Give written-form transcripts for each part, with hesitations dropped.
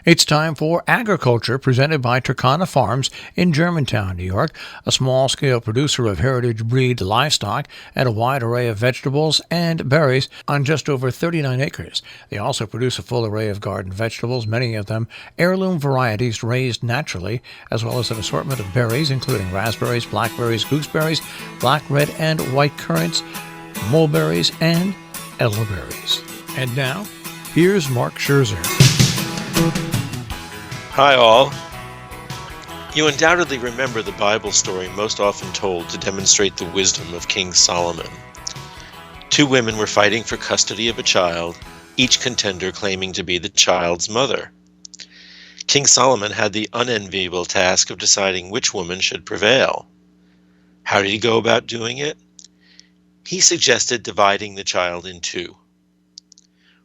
It's time for Agriculture, presented by Turkana Farms in Germantown, New York, a small-scale producer of heritage breed livestock and a wide array of vegetables and berries on just over 39 acres. They also produce a full array of garden vegetables, many of them heirloom varieties raised naturally, as well as an assortment of berries, including raspberries, blackberries, gooseberries, black, red, and white currants, mulberries, and elderberries. And now, here's Mark Scherzer. Hi all. You undoubtedly remember the Bible story most often told to demonstrate the wisdom of King Solomon. Two women were fighting for custody of a child, each contender claiming to be the child's mother. King Solomon had the unenviable task of deciding which woman should prevail. How did he go about doing it? He suggested dividing the child in two.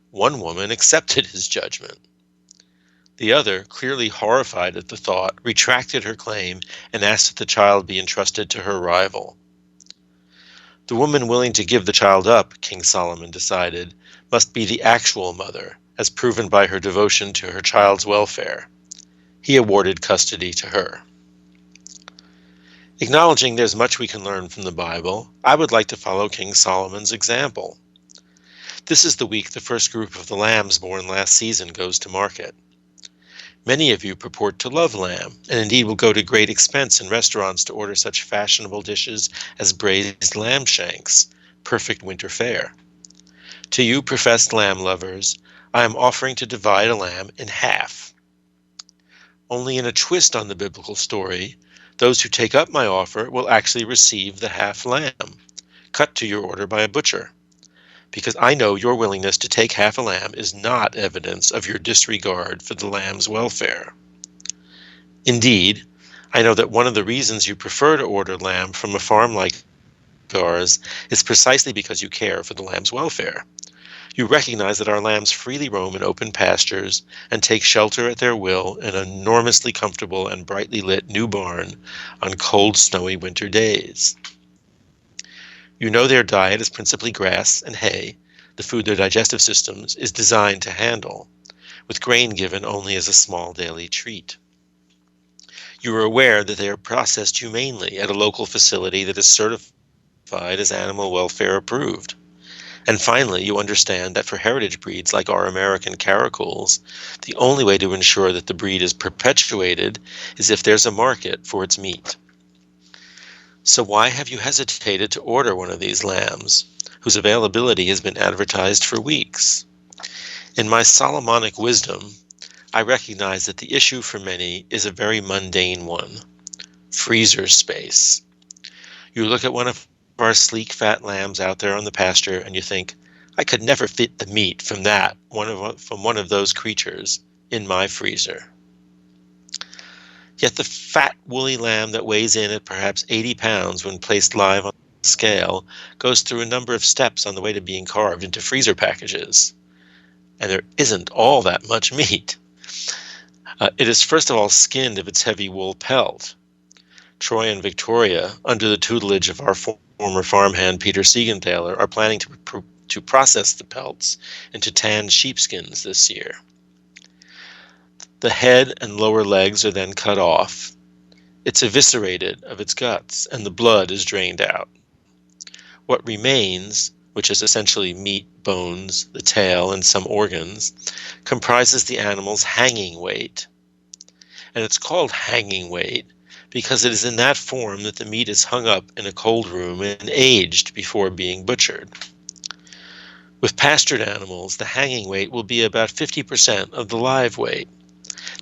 One woman accepted his judgment. The other, clearly horrified at the thought, retracted her claim and asked that the child be entrusted to her rival. The woman willing to give the child up, King Solomon decided, must be the actual mother, as proven by her devotion to her child's welfare. He awarded custody to her. Acknowledging there's much we can learn from the Bible, I would like to follow King Solomon's example. This is the week the first group of the lambs born last season goes to market. Many of you purport to love lamb, and indeed will go to great expense in restaurants to order such fashionable dishes as braised lamb shanks, perfect winter fare. To you professed lamb lovers, I am offering to divide a lamb in half. Only in a twist on the biblical story, those who take up my offer will actually receive the half lamb, cut to your order by a butcher. Because I know your willingness to take half a lamb is not evidence of your disregard for the lamb's welfare. Indeed, I know that one of the reasons you prefer to order lamb from a farm like ours is precisely because you care for the lamb's welfare. You recognize that our lambs freely roam in open pastures and take shelter at their will in an enormously comfortable and brightly lit new barn on cold, snowy winter days. You know their diet is principally grass and hay, the food their digestive systems is designed to handle, with grain given only as a small daily treat. You are aware that they are processed humanely at a local facility that is certified as animal welfare approved. And finally, you understand that for heritage breeds like our American Caracals, the only way to ensure that the breed is perpetuated is if there's a market for its meat. So why have you hesitated to order one of these lambs, whose availability has been advertised for weeks? In my Solomonic wisdom, I recognize that the issue for many is a very mundane one: freezer space. You look at one of our sleek fat lambs out there on the pasture and you think, I could never fit the meat from one of those creatures in my freezer. Yet the fat, woolly lamb that weighs in at perhaps 80 pounds when placed live on the scale goes through a number of steps on the way to being carved into freezer packages. And there isn't all that much meat. It is first of all skinned of its heavy wool pelt. Troy and Victoria, under the tutelage of our former farmhand Peter Siegenthaler, are planning to process the pelts into tanned sheepskins this year. The head and lower legs are then cut off. It's eviscerated of its guts, and the blood is drained out. What remains, which is essentially meat, bones, the tail, and some organs, comprises the animal's hanging weight. And it's called hanging weight because it is in that form that the meat is hung up in a cold room and aged before being butchered. With pastured animals, the hanging weight will be about 50% of the live weight.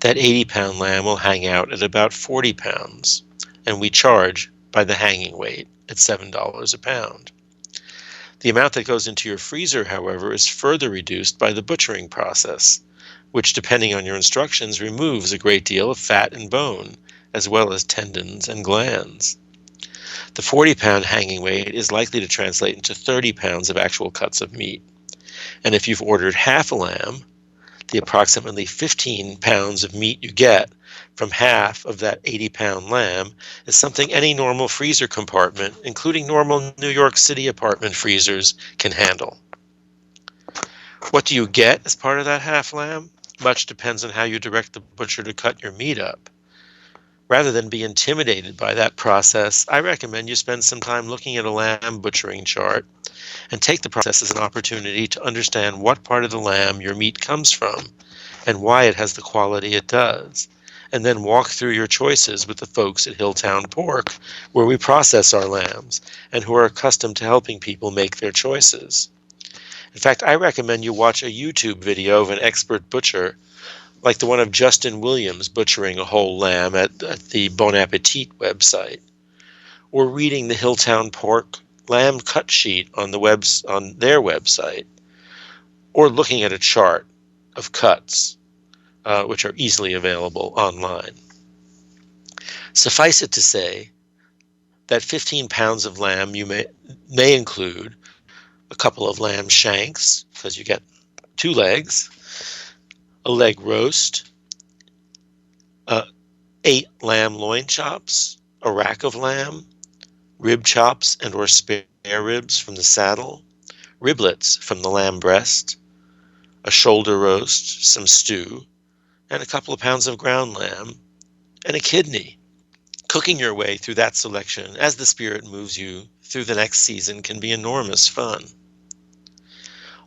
That 80-pound lamb will hang out at about 40 pounds, and we charge by the hanging weight at $7 a pound. The amount that goes into your freezer, however, is further reduced by the butchering process, which, depending on your instructions, removes a great deal of fat and bone, as well as tendons and glands. The 40-pound hanging weight is likely to translate into 30 pounds of actual cuts of meat. And if you've ordered half a lamb, the approximately 15 pounds of meat you get from half of that 80-pound lamb is something any normal freezer compartment, including normal New York City apartment freezers, can handle. What do you get as part of that half lamb? Much depends on how you direct the butcher to cut your meat up. Rather than be intimidated by that process, I recommend you spend some time looking at a lamb butchering chart and take the process as an opportunity to understand what part of the lamb your meat comes from and why it has the quality it does, and then walk through your choices with the folks at Hilltown Pork, where we process our lambs and who are accustomed to helping people make their choices. In fact, I recommend you watch a YouTube video of an expert butcher like the one of Justin Williams butchering a whole lamb at the Bon Appetit website, or reading the Hilltown Pork lamb cut sheet on their website, or looking at a chart of cuts, which are easily available online. Suffice it to say that 15 pounds of lamb may include a couple of lamb shanks, because you get 2 legs, a leg roast, 8 lamb loin chops, a rack of lamb, rib chops and or spare ribs from the saddle, riblets from the lamb breast, a shoulder roast, some stew, and a couple of pounds of ground lamb, and a kidney. Cooking your way through that selection as the spirit moves you through the next season can be enormous fun.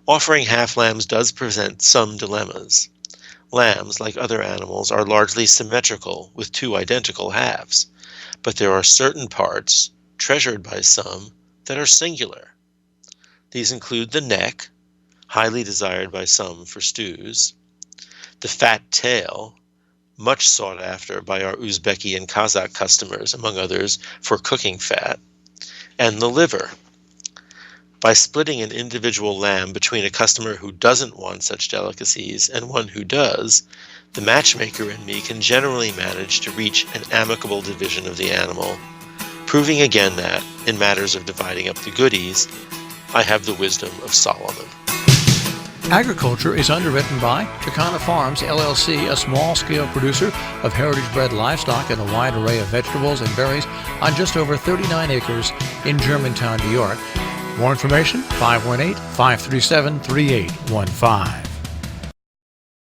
Offering half lambs does present some dilemmas. Lambs, like other animals, are largely symmetrical with 2 identical halves, but there are certain parts, treasured by some, that are singular. These include the neck, highly desired by some for stews, the fat tail, much sought after by our Uzbeki and Kazakh customers, among others, for cooking fat, and the liver. By splitting an individual lamb between a customer who doesn't want such delicacies and one who does, the matchmaker in me can generally manage to reach an amicable division of the animal, proving again that, in matters of dividing up the goodies, I have the wisdom of Solomon. Agriculture is underwritten by Takana Farms, LLC, a small-scale producer of heritage-bred livestock and a wide array of vegetables and berries on just over 39 acres in Germantown, New York. More information, 518-537-3815.